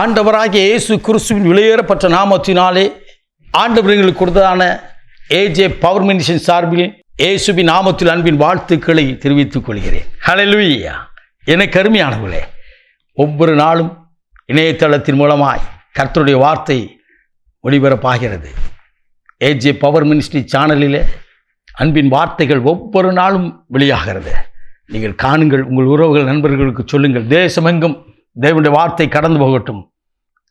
ஆண்டவராகிய இயேசு கிறிஸ்துவின் விலையேறப்பட்ட நாமத்தினாலே ஆண்டவர் எங்களுக்கு கொடுத்ததான ஏஜே பவர் மினிஷன் சார்பில் இயேசுவின் நாமத்தில் அன்பின் வாழ்த்துக்களை தெரிவித்துக் கொள்கிறேன். ஹல்லேலூயா. எனக்கு அருமையானவர்களே, ஒவ்வொரு நாளும் இணையதளத்தின் மூலமாய் கர்த்தருடைய வார்த்தை ஒளிபரப்பாகிறது. ஏஜே பவர் மினிஸ்ட்ரி சேனலில் அன்பின் வார்த்தைகள் ஒவ்வொரு நாளும் வெளியாகிறது. நீங்கள் காணுங்கள், உங்கள் உறவுகள் நண்பர்களுக்கு சொல்லுங்கள். தேசமெங்கும் தேவனுடைய வார்த்தை கடந்து போகட்டும்.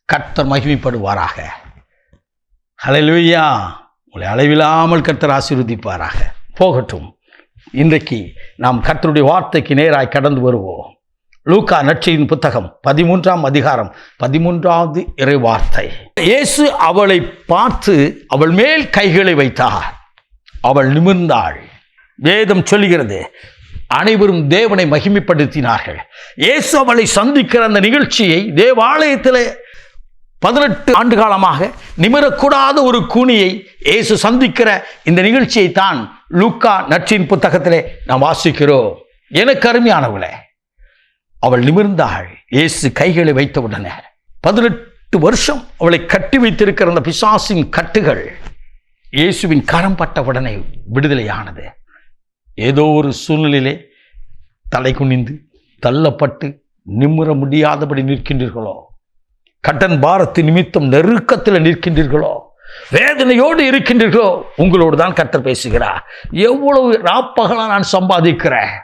கர்த்தர் மகிமைப்படுவாராக. ஹல்லேலூயா. உங்களை அளவில்லாமல் கர்த்தர் ஆசீர்வதிப்பாராக. போகட்டும். இன்றைக்கு நாம் கர்த்தருடைய வார்த்தைக்கு நேராய் கடந்து வருவோம். லூக்கா நற்செய்தியின் புத்தகம் 13ஆம் அதிகாரம் 13வது இறை வார்த்தை. இயேசு அவளை பார்த்து அவள் மேல் கைகளை வைத்தார். அவள் நிமிர்ந்தாள். வேதம் சொல்லுகிறது, அனைவரும் தேவனை மகிமைப்படுத்தினார்கள். இயேசு அவளை சந்திக்கிற அந்த நிகழ்ச்சியை தேவாலயத்தில் 18 ஆண்டு காலமாக நிமிரக்கூடாத ஒரு கூனியை இயேசு சந்திக்கிற இந்த நிகழ்ச்சியை தான் லூக்கா நற்செய்தியின் புத்தகத்திலே நாம் வாசிக்கிறோம். எனக்கு அருமையானவளே, அவள் நிமிர்ந்தாள். இயேசு கைகளை வைத்தவுடனே 18 வருஷம் அவளை கட்டி வைத்திருக்கிற அந்த பிசாசின் கட்டுகள் இயேசுவின் கரம் பட்டவுடனே விடுதலையானது. ஏதோ ஒரு சூழ்நிலையிலே தலை குனிந்து தள்ளப்பட்டு நிமிர முடியாதபடி நிற்கின்றீர்களோ, கடன் பாரத்து நிமித்தம் நெருக்கத்தில் நிற்கின்றீர்களோ, வேதனையோடு இருக்கின்றீர்களோ, உங்களோடு தான் கர்த்தர் பேசுகிறார். எவ்வளவு ராப்பகலாக நான் சம்பாதிக்கிறேன்,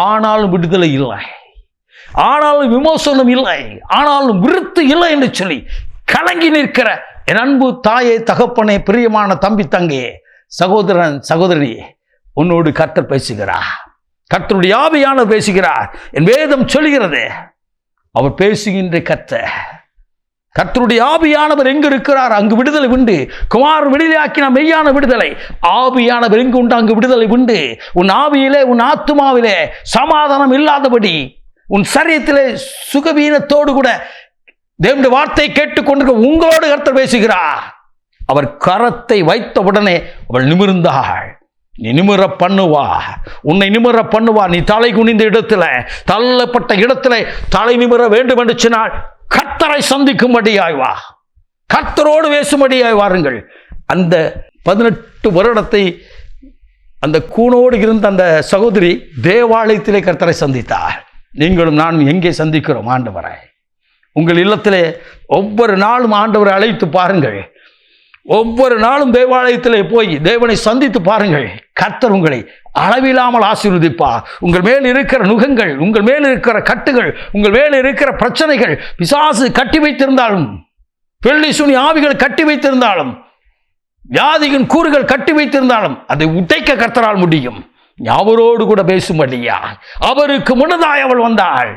ஆனாலும் விடுதலை இல்லை, ஆனாலும் விமோசனம் இல்லை, ஆனாலும் விருத்து இல்லை என்று சொல்லி கலங்கி நிற்கிற என் அன்பு தாயே, தகப்பனே, பிரியமான தம்பி, தங்கையே, சகோதரன், சகோதரியே, உன்னோடு கர்த்தர் பேசுகிறார். கர்த்தருடைய ஆவியானவர் பேசுகிறார். என் வேதம் சொல்கிறது, அவர் பேசுகின்ற கர்த்தருடைய ஆவியானவர் எங்கு இருக்கிறார் அங்கு விடுதலை உண்டு. குமார் விடுதலையாக்கின மெய்யான விடுதலை. ஆவியானவர் எங்கு உண்டு அங்கு விடுதலை உண்டு. உன் ஆவியிலே, உன் ஆத்துமாவிலே சமாதானம் இல்லாதபடி, உன் சரீரத்திலே சுகவீனத்தோடு கூட தேவனுடைய வார்த்தை கேட்டுக்கொண்டிருக்க உங்களோடு கர்த்தர் பேசுகிறார். அவர் கரத்தை வைத்த உடனே அவள் நிமிர்ந்தாள். நீ நிமிர பண்ணுவா, உன்னை நிமிர பண்ணுவா. நீ தலை குனிந்த இடத்துல, தள்ளப்பட்ட இடத்துல தலை நிமிர வேண்டும் என்று சொன்னால் கர்த்தரை சந்திக்கும்படியாய் வா, கர்த்தரோடு பேசும்படியாய் வாருங்கள். அந்த 18 வருடத்தை அந்த கூனோடு இருந்த அந்த சகோதரி தேவாலயத்திலே கர்த்தரை சந்தித்தார். நீங்களும் நானும் எங்கே சந்திக்கிறோம் ஆண்டவரை? உங்கள் இல்லத்திலே ஒவ்வொரு நாளும் ஆண்டவரை அழைத்து பாருங்கள். ஒவ்வொரு நாளும் தேவாலயத்திலே போய் தேவனை சந்தித்து பாருங்கள். கர்த்தர் உங்களை அளவில்லாமல் ஆசீர்வதிப்பார். உங்கள் மேல் இருக்கிற நுகங்கள், உங்கள் மேல் இருக்கிற கட்டுகள், உங்கள் மேல் இருக்கிற பிரச்சனைகள், பிசாசு கட்டி வைத்திருந்தாலும், பெள்ளி சுனி ஆவிகள் கட்டி வைத்திருந்தாலும், வியாதியின் கூறுகள் கட்டி வைத்திருந்தாலும் அதை உடைக்க கர்த்தரால் முடியும். அவரோடு கூட பேசும்படியா அவருக்கு முன்னதாய் அவள் வந்தாள்.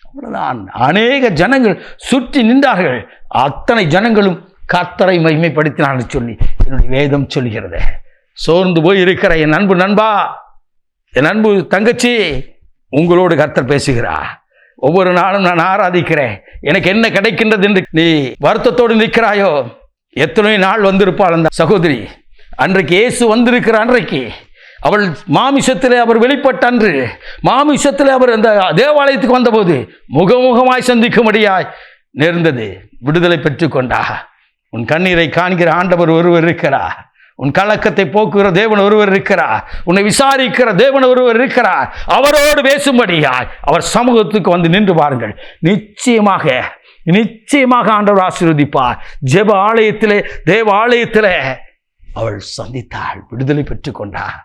அவ்வளவுதான். அநேக ஜனங்கள் சுற்றி நின்றார்கள். அத்தனை ஜனங்களும் கர்த்தரை மகிமைப்படுத்தினான்னு சொல்லி என்னுடைய வேதம் சொல்கிறது. சோர்ந்து போய் இருக்கிற என் அன்பு நண்பா, என் அன்பு தங்கச்சி, உங்களோடு கர்த்தர் பேசுகிறார். ஒவ்வொரு நாளும் நான் ஆராதிக்கிறேன், எனக்கு என்ன கிடைக்கின்றது என்று நீ வருத்தத்தோடு நிற்கிறாயோ, எத்தனை நாள் வந்திருப்பாள் அந்த சகோதரி. அன்றைக்கு இயேசு வந்திருக்கிற அன்றைக்கு, அவள் மாமிசத்திலே அவர் வெளிப்பட்ட அன்று, மாமிசத்திலே அவர் அந்த தேவாலயத்துக்கு வந்தபோது முகமுகமாய் சந்திக்கும்படியாய் நேர்ந்தது. விடுதலை பெற்றுக்கொண்டா. உன் கண்ணீரை காண்கிற ஆண்டவர் ஒருவர் இருக்கிறார். உன் கலக்கத்தை போக்குகிற தேவன் ஒருவர் இருக்கிறார். உன்னை விசாரிக்கிற தேவன் ஒருவர் இருக்கிறார். அவரோடு பேசும்படியாய் அவர் சமூகத்துக்கு வந்து நின்று பாருங்கள். நிச்சயமாக நிச்சயமாக ஆண்டவர் ஆசீர்வதிப்பார். ஜெப ஆலயத்திலே, தேவ ஆலயத்திலே அவள் சந்தித்தாள், விடுதலை பெற்றுக்கொண்டார்.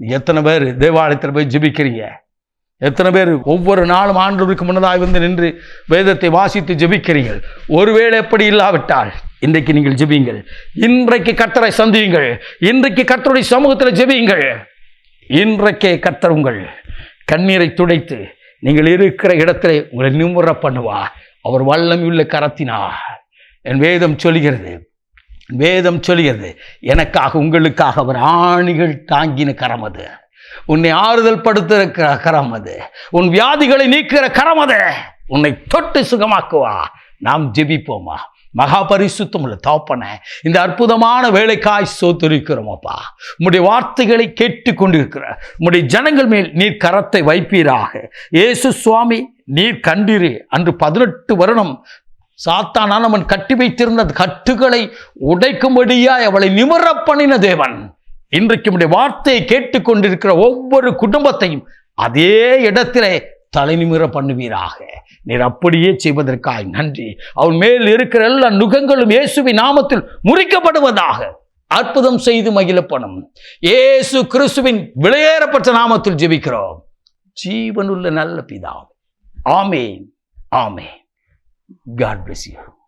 எத்தனை பேர் தேவாலயத்தில் போய் ஜெபிக்கிறீங்க? எத்தனை பேர் ஒவ்வொரு நாளும் ஆண்டவருக்கு முன்னதாக வந்து நின்று வேதத்தை வாசித்து ஜெபிக்கிறீர்கள்? ஒருவேளை எப்படி இல்லாவிட்டால் இன்றைக்கு நீங்கள் ஜெபியுங்கள். இன்றைக்கு கர்த்தரை சந்தியுங்கள். இன்றைக்கு கர்த்தருடைய சமூகத்தில் ஜெபியுங்கள். இன்றைக்கே கர்த்தர் உங்கள் கண்ணீரை துடைத்து நீங்கள் இருக்கிற இடத்திலே உங்களை நிமிர பண்ணுவா. அவர் வல்லமையுள்ள கரத்தினார். என் வேதம் சொல்கிறது, வேதம் சொல்கிறது, எனக்காக உங்களுக்காக அவர் ஆணிகள் தாங்கின கரம் அது. உன்னை ஆறுதல் படுத்துகிற கரம் அது. உன் வியாதிகளை நீக்கிற கரம் அது. உன்னை தொட்டு சுகமாக்குவா. நாம் ஜெபிப்போமா? மகா பரிசுத்தம் உள்ள தகப்பனே, இந்த அற்புதமான வேலைக்காய் சோத்திருக்கிறோம் அப்பா. உம்முடைய வார்த்தைகளை கேட்டு கொண்டிருக்கிற உம்முடைய ஜனங்கள் மேல் நீர் கரத்தை வைப்பீராக. இயேசு சுவாமி, நீர் கண்டீரே அன்று 18 வருடம் சாத்தானவன் கட்டி வைத்திருந்த கட்டுகளை உடைக்கும்படியாய் அவளை நிமிரப் பண்ணின தேவன் இன்றைக்கு உடைய வார்த்தையை கேட்டுக்கொண்டிருக்கிற ஒவ்வொரு குடும்பத்தையும் அதே இடத்திலே தலை நிமிர பண்ணுவீராக. நீர் அப்படியே செய்வதற்காக நன்றி. அவன் மேல் இருக்கிற எல்லா நுகங்களும் இயேசுவின் நாமத்தில் முறிக்கப்படுவதாக. அற்புதம் செய்து மகிழப்படும் இயேசு கிறிஸ்துவின் விலையேறப்பட்ட நாமத்தில் ஜெபிக்கிறோம் ஜீவனுள்ள நல்ல பிதாவே. ஆமென். ஆமென். God bless you.